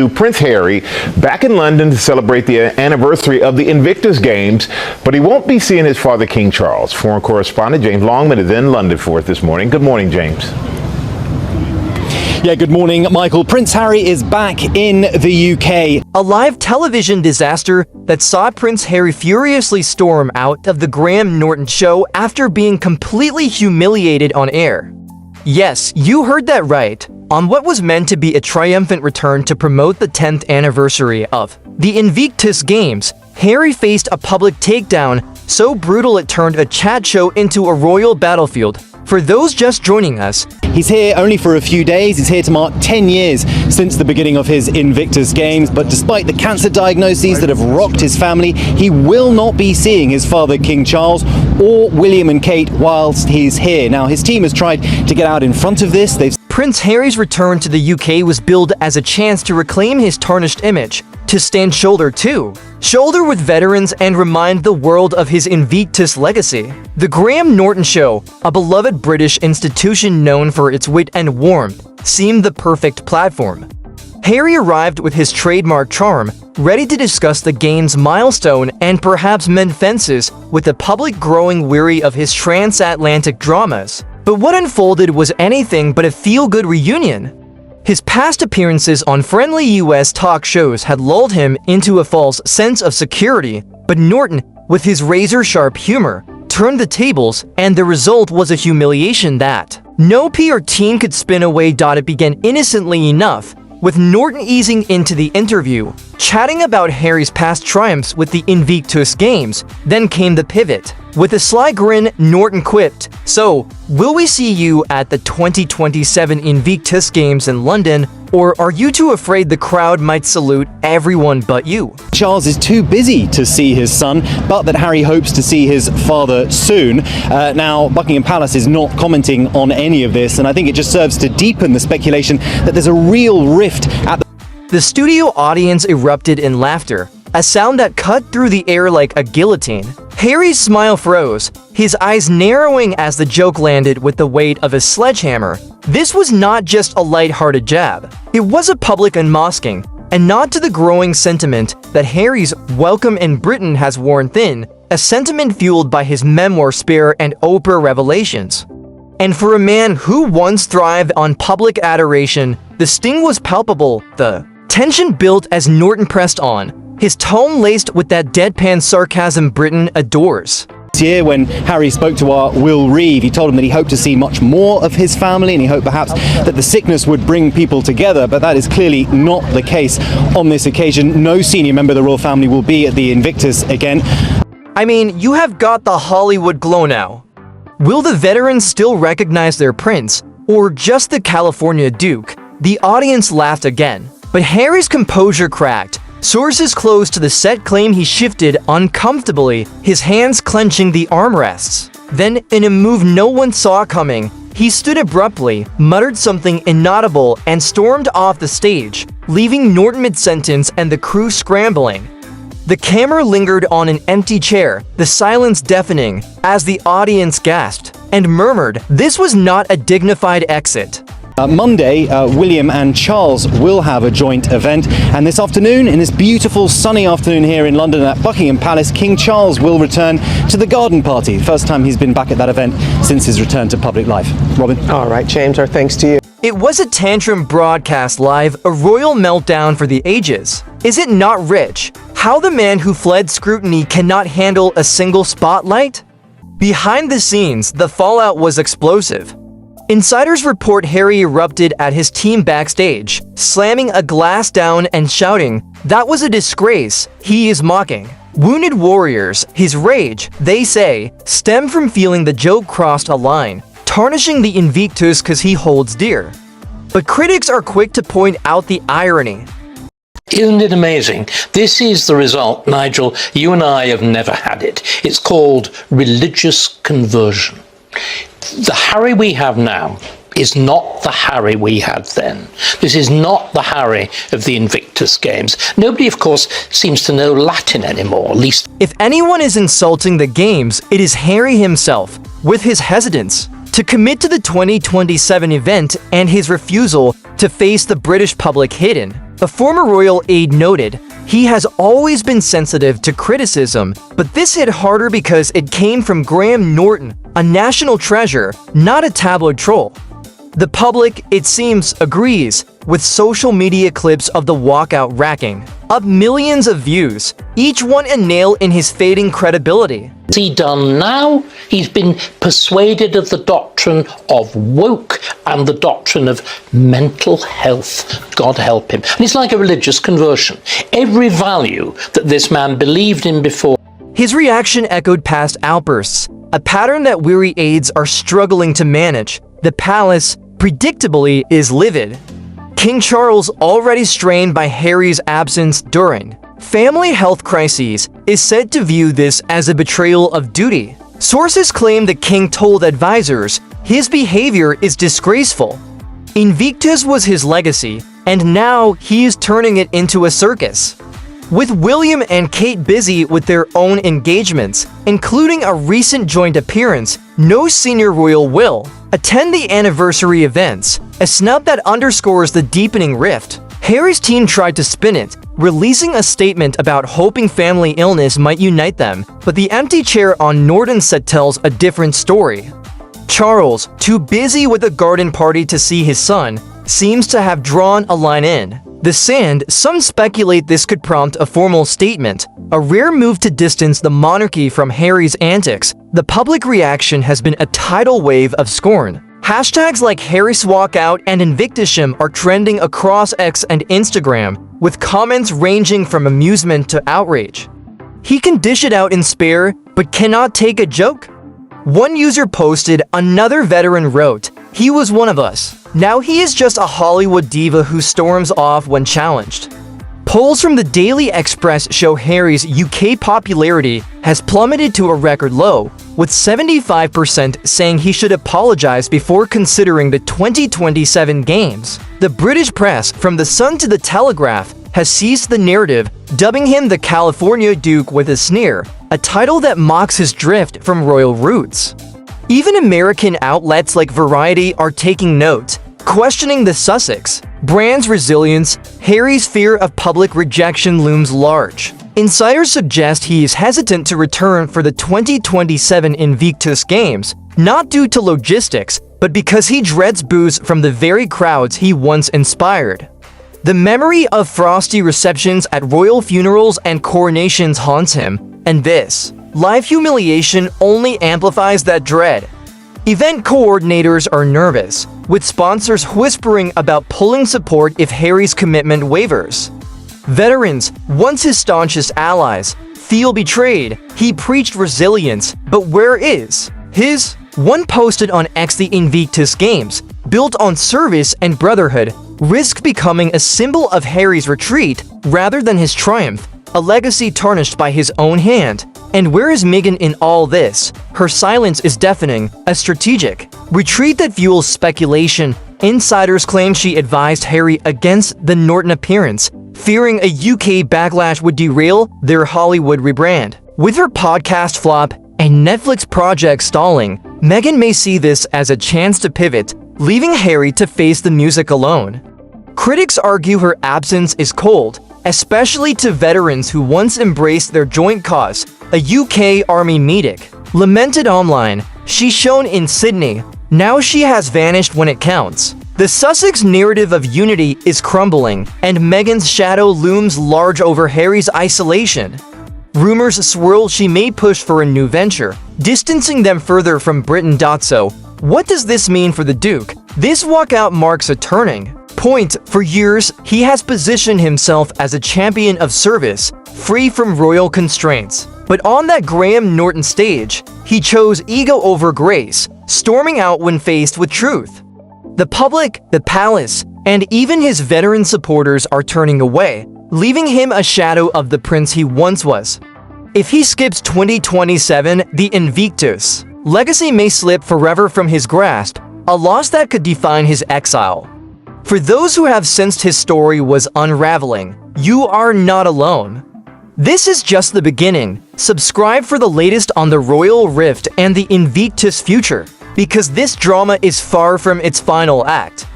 Princeharry back in London to celebrate the anniversary of the Invictus Games, but he won't be seeing his father, King Charles. Foreign correspondent James Longman is in London for it this morning. Good morning, James. Yeah, good morning, Michael. Princeharry is back in the UK. A live television disaster that saw Prince Harry furiously storm out of the Graham Norton Show after being completely humiliated on air. Yes, you heard that right. On what was meant to be a triumphant return to promote the 10th anniversary of the Invictus Games, Harry faced a public takedown so brutal it turned a chat show into a royal battlefield. For those just joining us, he's here only for a few days. He's here to mark 10 years since the beginning of his Invictus Games, but despite the cancer diagnoses that have rocked his family, he will not be seeing his father, King Charles, or William and Kate whilst he's here. Now, his team has tried to get out in front of this. Prince Harry's return to the UK was billed as a chance to reclaim his tarnished image, to stand shoulder to shoulder with veterans and remind the world of his Invictus legacy. The Graham Norton Show, a beloved British institution known for its wit and warmth, seemed the perfect platform. Harry arrived with his trademark charm, ready to discuss the game's milestone and perhaps mend fences with the public growing weary of his transatlantic dramas. But what unfolded was anything but a feel-good reunion. His past appearances on friendly US talk shows had lulled him into a false sense of security, but Norton, with his razor-sharp humor, turned the tables, and the result was a humiliation that no PR team could spin away. It began innocently enough, with Norton easing into the interview, chatting about Harry's past triumphs with the Invictus Games. Then came the pivot. With a sly grin, Norton quipped, "So, will we see you at the 2027 Invictus Games in London, or are you too afraid the crowd might salute everyone but you?" Charles is too busy to see his son, but that Harry hopes to see his father soon. Now, Buckingham Palace is not commenting on any of this, and I think it just serves to deepen the speculation that there's a real rift at The studio audience erupted in laughter, a sound that cut through the air like a guillotine. Harry's smile froze, his eyes narrowing as the joke landed with the weight of a sledgehammer. This was not just a lighthearted jab. It was a public unmasking, a nod to the growing sentiment that Harry's welcome in Britain has worn thin, a sentiment fueled by his memoir Spare and Oprah revelations. And for a man who once thrived on public adoration, the sting was palpable. The tension built as Norton pressed on, his tone laced with that deadpan sarcasm Britain adores. This year, when Harry spoke to our Will Reeve, he told him that he hoped to see much more of his family, and he hoped perhaps that the sickness would bring people together, but that is clearly not the case on this occasion. No senior member of the royal family will be at the Invictus again. I mean, you have got the Hollywood glow now. Will the veterans still recognize their prince, or just the California Duke? The audience laughed again, but Harry's composure cracked. Sources close to the set claim he shifted uncomfortably, his hands clenching the armrests. Then, in a move no one saw coming, he stood abruptly, muttered something inaudible, and stormed off the stage, leaving Norton mid-sentence and the crew scrambling. The camera lingered on an empty chair, the silence deafening, as the audience gasped and murmured, this was not a dignified exit. Monday, William and Charles will have a joint event, and this afternoon, in this beautiful sunny afternoon here in London at Buckingham Palace, King Charles will return to the garden party. First time he's been back at that event since his return to public life. Robin? All right, James, our thanks to you. It was a tantrum broadcast live, a royal meltdown for the ages. Is it not rich? How the man who fled scrutiny cannot handle a single spotlight? Behind the scenes, the fallout was explosive. Insiders report Harry erupted at his team backstage, slamming a glass down and shouting, "That was a disgrace, he is mocking." Wounded warriors, his rage, they say, stemmed from feeling the joke crossed a line, tarnishing the Invictus cause he holds dear. But critics are quick to point out the irony. Isn't it amazing? This is the result, Nigel. You and I have never had it. It's called religious conversion. The Harry we have now is not the Harry we had then. This is not the Harry of the Invictus Games. Nobody, of course, seems to know Latin anymore, at least. If anyone is insulting the games, it is Harry himself, with his hesitance to commit to the 2027 event and his refusal to face the British public hidden. A former royal aide noted, "He has always been sensitive to criticism, but this hit harder because it came from Graham Norton, a national treasure, not a tabloid troll." The public, it seems, agrees, with social media clips of the walkout racking up millions of views, each one a nail in his fading credibility. What's he done now? He's been persuaded of the doctrine of woke and the doctrine of mental health. God help him. And it's like a religious conversion. Every value that this man believed in before. His reaction echoed past outbursts, a pattern that weary aides are struggling to manage. The palace, predictably, is livid. King Charles, already strained by Harry's absence during family health crises, is said to view this as a betrayal of duty. Sources claim the king told advisors his behavior is disgraceful. Invictus was his legacy, and now he is turning it into a circus. With William and Kate busy with their own engagements, including a recent joint appearance, no senior royal will attend the anniversary events, a snub that underscores the deepening rift. Harry's team tried to spin it, releasing a statement about hoping family illness might unite them, but the empty chair on Norton's set tells a different story. Charles, too busy with a garden party to see his son, seems to have drawn a line in the sand. Some speculate this could prompt a formal statement, a rare move to distance the monarchy from Harry's antics. The public reaction has been a tidal wave of scorn. Hashtags like Harry's walkout and Invictusism are trending across X and Instagram, with comments ranging from amusement to outrage. He can dish it out in Spare, but cannot take a joke? One user posted, another veteran wrote, "He was one of us. Now he is just a Hollywood diva who storms off when challenged." Polls from the Daily Express show Harry's UK popularity has plummeted to a record low, with 75% saying he should apologize before considering the 2027 games. The British press, from The Sun to The Telegraph, has seized the narrative, dubbing him the California Duke with a sneer, a title that mocks his drift from royal roots. Even American outlets like Variety are taking note, questioning the Sussex brand's resilience. Harry's fear of public rejection looms large. Insiders suggest he is hesitant to return for the 2027 Invictus Games, not due to logistics, but because he dreads boos from the very crowds he once inspired. The memory of frosty receptions at royal funerals and coronations haunts him, and this live humiliation only amplifies that dread. Event coordinators are nervous, with sponsors whispering about pulling support if Harry's commitment wavers. Veterans, once his staunchest allies, feel betrayed. He preached resilience, but where is his? One posted on X, the Invictus Games, built on service and brotherhood, risk becoming a symbol of Harry's retreat rather than his triumph, a legacy tarnished by his own hand. And where is Meghan in all this? Her silence is deafening, a strategic retreat that fuels speculation. Insiders claim she advised Harry against the Norton appearance, fearing a UK backlash would derail their Hollywood rebrand. With her podcast flop and Netflix project stalling, Meghan may see this as a chance to pivot, leaving Harry to face the music alone. Critics argue her absence is cold, especially to veterans who once embraced their joint cause, a UK Army medic. Lamented online, she's shown in Sydney, now she has vanished when it counts. The Sussex narrative of unity is crumbling, and Meghan's shadow looms large over Harry's isolation. Rumors swirl she may push for a new venture, distancing them further from Britain. So, what does this mean for the Duke? This walkout marks a turning point. For years, he has positioned himself as a champion of service, free from royal constraints. But on that Graham Norton stage, he chose ego over grace, storming out when faced with truth. The public, the palace, and even his veteran supporters are turning away, leaving him a shadow of the prince he once was. If he skips 2027, the Invictus legacy may slip forever from his grasp, a loss that could define his exile. For those who have sensed his story was unraveling, you are not alone. This is just the beginning. Subscribe for the latest on the royal rift and the Invictus future, because this drama is far from its final act.